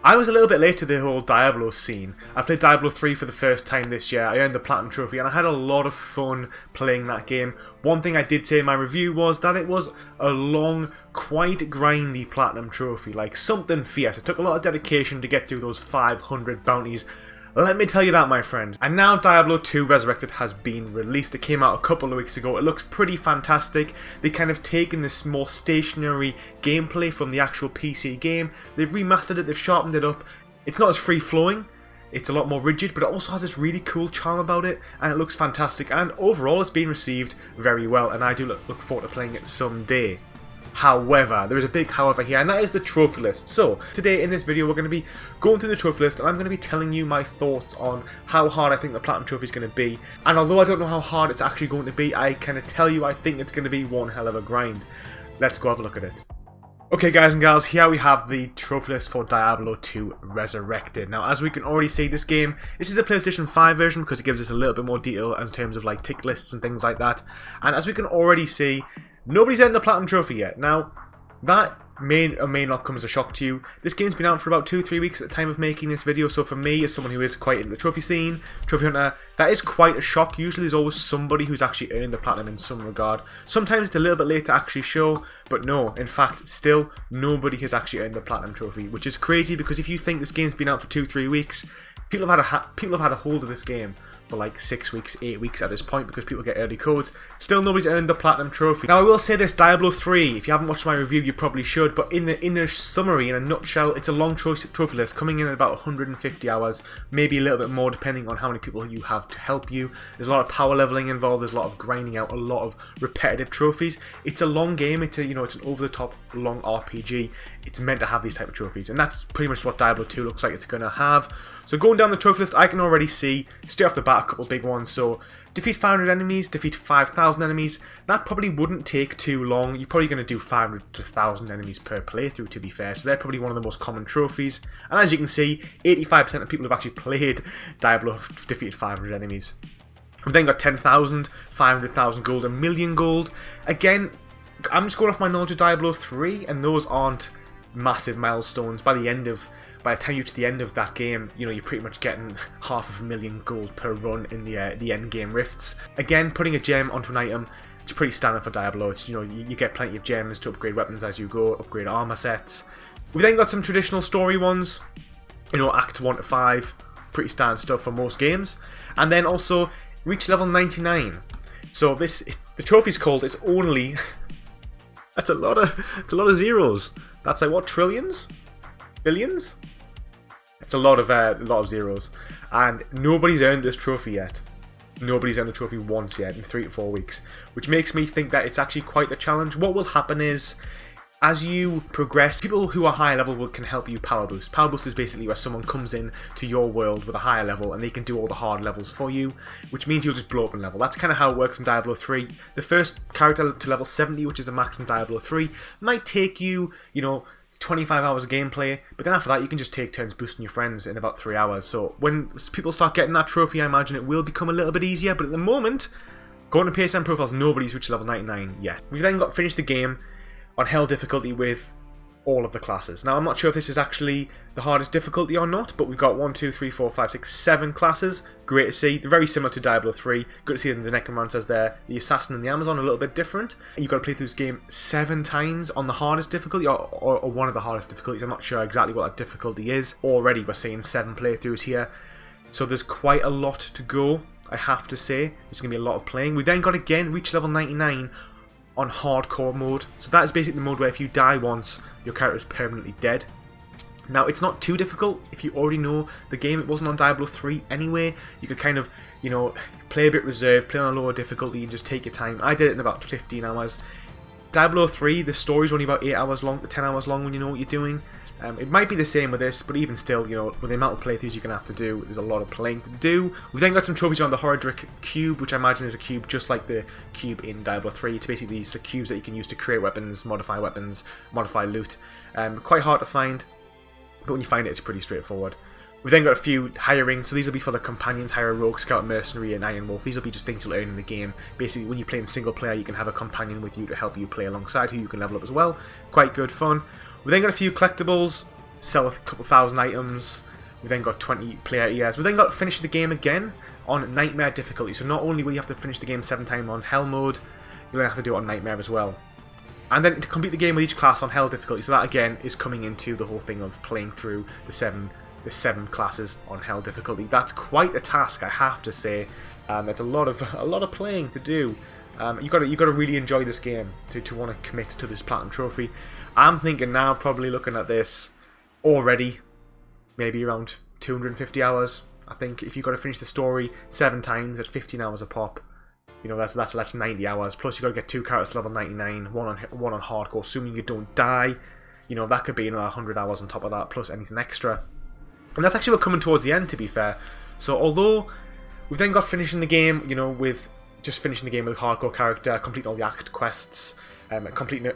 I was a little bit late to the whole Diablo scene. I played Diablo 3 for the first time this year. I earned the Platinum Trophy and I had a lot of fun playing that game. One thing I did say in my review was that it was a long, quite grindy Platinum Trophy, like something fierce. It took a lot of dedication to get through those 500 bounties. Let me tell you that, my friend. And now Diablo 2 Resurrected has been released. It came out a couple of weeks ago. It looks pretty fantastic. They kind of taken this more stationary gameplay from the actual PC game. They've remastered it, they've sharpened it up. It's not as free-flowing. It's a lot more rigid, but it also has this really cool charm about it, and it looks fantastic. And overall, it's been received very well, and I do look forward to playing it someday. However, there is a big however here, and that is the trophy list. So, today in this video we're going to be going through the trophy list, and I'm going to be telling you my thoughts on how hard I think the Platinum Trophy is going to be. And although I don't know how hard it's actually going to be, I kind of tell you I think it's going to be one hell of a grind. Let's go have a look at it. Okay guys and gals, here we have the trophy list for Diablo 2 Resurrected. Now as we can already see, this is a PlayStation 5 version because it gives us a little bit more detail in terms of like tick lists and things like that. And as we can already see, nobody's earned the Platinum Trophy yet. Now, that may or may not come as a shock to you. This game's been out for about 2-3 weeks at the time of making this video, so for me, as someone who is quite in the trophy scene, trophy hunter, that is quite a shock. Usually there's always somebody who's actually earned the Platinum in some regard. Sometimes it's a little bit late to actually show, but no, in fact, still, nobody has actually earned the Platinum Trophy, which is crazy because if you think this game's been out for 2-3 weeks, people have had a hold of this game for like 6 weeks, 8 weeks at this point because people get early codes. Still nobody's earned the Platinum Trophy. Now I will say this, Diablo 3, if you haven't watched my review you probably should, but in a summary, in a nutshell, it's a long trophy list coming in at about 150 hours, maybe a little bit more depending on how many people you have to help you. There's a lot of power leveling involved, there's a lot of grinding out, a lot of repetitive trophies. It's a long game, it's an over-the-top long RPG. It's meant to have these type of trophies, and that's pretty much what Diablo 2 looks like it's going to have. So going down the trophy list, I can already see, straight off the bat, a couple big ones. So defeat 500 enemies, defeat 5,000 enemies. That probably wouldn't take too long. You're probably going to do 500 to 1,000 enemies per playthrough, to be fair. So they're probably one of the most common trophies. And as you can see, 85% of people who've actually played Diablo have defeated 500 enemies. We've then got 10,000, 500,000 gold, and 1,000,000 gold. Again, I'm just going off my knowledge of Diablo 3, and those aren't massive milestones. By the time you get to the end of that game, you know, you're pretty much getting 500,000 gold per run in the end game rifts. Again, putting a gem onto an item, it's pretty standard for Diablo. It's, you know, you get plenty of gems to upgrade weapons as you go, upgrade armor sets. We've then got some traditional story ones, you know, Act 1 to 5, pretty standard stuff for most games. And then also reach level 99. So the trophy's called It's Only. That's a lot of zeros. That's like what, trillions? Billions? It's a lot of zeros, and nobody's earned this trophy yet. Nobody's earned the trophy once yet in 3 to 4 weeks, which makes me think that it's actually quite a challenge. What will happen is, as you progress, people who are higher level can help you power boost. Power boost is basically where someone comes in to your world with a higher level and they can do all the hard levels for you, which means you'll just blow up in level. That's kind of how it works in Diablo 3. The first character to level 70, which is a max in Diablo 3, might take you, you know, 25 hours of gameplay, but then after that you can just take turns boosting your friends in about 3 hours. So when people start getting that trophy, I imagine it will become a little bit easier, but at the moment, going to PSN profiles, nobody's reached level 99 yet. We've then got finished the game on hell difficulty with all of the classes. Now I'm not sure if this is actually the hardest difficulty or not, but we've got 1, 2, 3, 4, 5, 6, 7 classes. Great to see. They're very similar to Diablo 3. Good to see the Necromancers there. The Assassin and the Amazon are a little bit different. You've got to play through this game 7 times on the hardest difficulty, or one of the hardest difficulties. I'm not sure exactly what that difficulty is. Already we're seeing 7 playthroughs here. So there's quite a lot to go, I have to say. There's going to be a lot of playing. We then got again reach level 99 on hardcore mode. So that is basically the mode where if you die once, your character is permanently dead. Now it's not too difficult if you already know the game. It wasn't on Diablo 3 anyway. You could kind of, you know, play a bit reserved, play on a lower difficulty and just take your time. I did it in about 15 hours. Diablo 3, the story's only about 8 hours long to 10 hours long when you know what you're doing. It might be the same with this, but even still, you know, with the amount of playthroughs you're going to have to do, there's a lot of playing to do. We've then got some trophies on the Horadric Cube, which I imagine is a cube just like the cube in Diablo 3. It's basically these cubes that you can use to create weapons, modify loot. Quite hard to find, but when you find it, it's pretty straightforward. We've then got a few hiring, so these will be for the companions, hire a rogue, scout, mercenary, and iron wolf. These will be just things you'll earn in the game. Basically, when you play in single player, you can have a companion with you to help you play alongside, who you can level up as well. Quite good fun. We then got a few collectibles. sell a couple thousand items. We then got 20 player EAs. We then got to finish the game again on Nightmare difficulty. So not only will you have to finish the game 7 times on Hell mode, you'll then have to do it on Nightmare as well. And then to complete the game with each class on Hell difficulty. So that again is coming into the whole thing of playing through the seven classes on Hell difficulty. That's quite a task, I have to say. It's a lot of playing to do. You got to really enjoy this game to want to commit to this Platinum Trophy. I'm thinking now, probably looking at this already, maybe around 250 hours. I think if you've got to finish the story 7 times at 15 hours a pop, you know, that's 90 hours. Plus, you've got to get 2 characters to level 99, one on hardcore, assuming you don't die. You know, that could be another 100 hours on top of that, plus anything extra. And that's actually what coming towards the end, to be fair. So, although we've then got finishing the game, you know, with just finishing the game with a hardcore character, completing all the act quests, equipping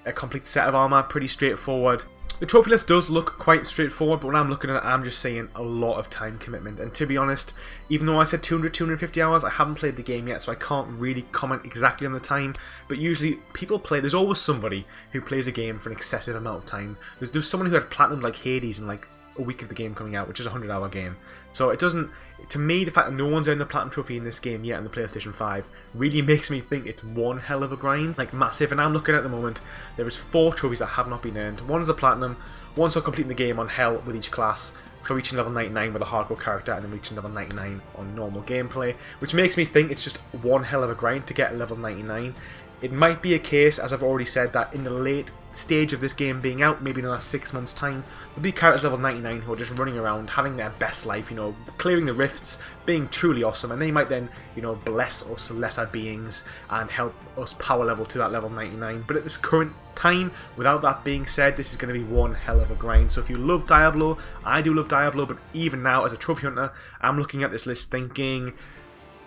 a complete set of armor, pretty straightforward. The trophy list does look quite straightforward, but when I'm looking at it, I'm just seeing a lot of time commitment. And to be honest, even though I said 200-250 hours, I haven't played the game yet, so I can't really comment exactly on the time. But usually, people play. There's always somebody who plays a game for an excessive amount of time. There's someone who had platinum like Hades in like a week of the game coming out, which is a 100-hour game. So it doesn't, to me, the fact that no one's earned a platinum trophy in this game yet on the PlayStation 5 really makes me think it's one hell of a grind, like massive. And I'm looking at the moment, there is 4 trophies that have not been earned. One is a platinum, one's for completing the game on Hell with each class, for reaching level 99 with a hardcore character, and then reaching level 99 on normal gameplay, which makes me think it's just one hell of a grind to get level 99. It might be a case, as I've already said, that in the late stage of this game being out, maybe in another 6 months' time, there'll be characters level 99 who are just running around, having their best life, you know, clearing the rifts, being truly awesome, and they might then, you know, bless us lesser beings and help us power level to that level 99. But at this current time, without that being said, this is going to be one hell of a grind. So if you love Diablo, I do love Diablo, but even now, as a trophy hunter, I'm looking at this list thinking,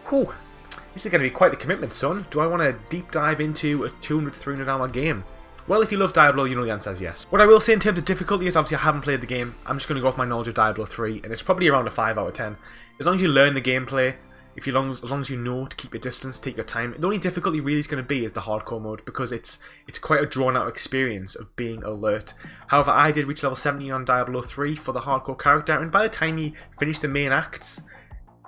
whew, this is going to be quite the commitment, son. Do I want to deep dive into a 200-300 hour game? Well, if you love Diablo, you know the answer is yes. What I will say in terms of difficulty is, obviously I haven't played the game. I'm just going to go off my knowledge of Diablo 3, and it's probably around a 5 out of 10. As long as you learn the gameplay, as long as you know to keep your distance, take your time. The only difficulty really is going to be is the hardcore mode, because it's quite a drawn-out experience of being alert. However, I did reach level 70 on Diablo 3 for the hardcore character, and by the time you finish the main acts,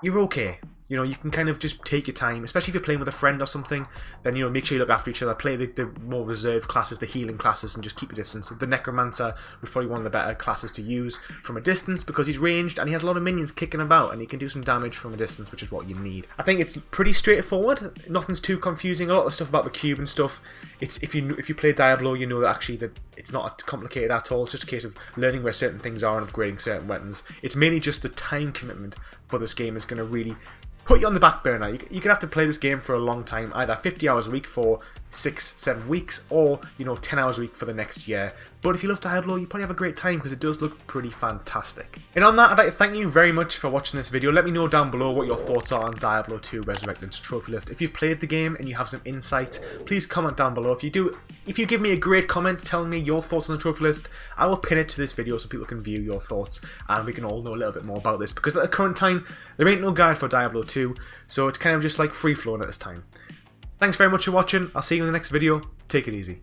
you're okay. You know, you can kind of just take your time, especially if you're playing with a friend or something, then, you know, make sure you look after each other, play the more reserved classes, the healing classes, and just keep your distance. The Necromancer was probably one of the better classes to use from a distance, because he's ranged and he has a lot of minions kicking about, and he can do some damage from a distance, which is what you need. I think it's pretty straightforward, nothing's too confusing. A lot of the stuff about the cube and stuff, it's if you play Diablo, you know that actually that it's not complicated at all. It's just a case of learning where certain things are and upgrading certain weapons. It's mainly just the time commitment for this game is going to really put you on the back burner. You're going to have to play this game for a long time, either 50 hours a week for 6-7 weeks, or, you know, 10 hours a week for the next year. But if you love Diablo, you probably have a great time, because it does look pretty fantastic. And on that, I'd like to thank you very much for watching this video. Let me know down below what your thoughts are on Diablo 2 Resurrected's trophy list. If you've played the game and you have some insight, please comment down below. If you give me a great comment telling me your thoughts on the trophy list, I will pin it to this video so people can view your thoughts, and we can all know a little bit more about this, because at the current time, there ain't no guide for Diablo 2, so it's kind of just like free-flowing at this time. Thanks very much for watching. I'll see you in the next video. Take it easy.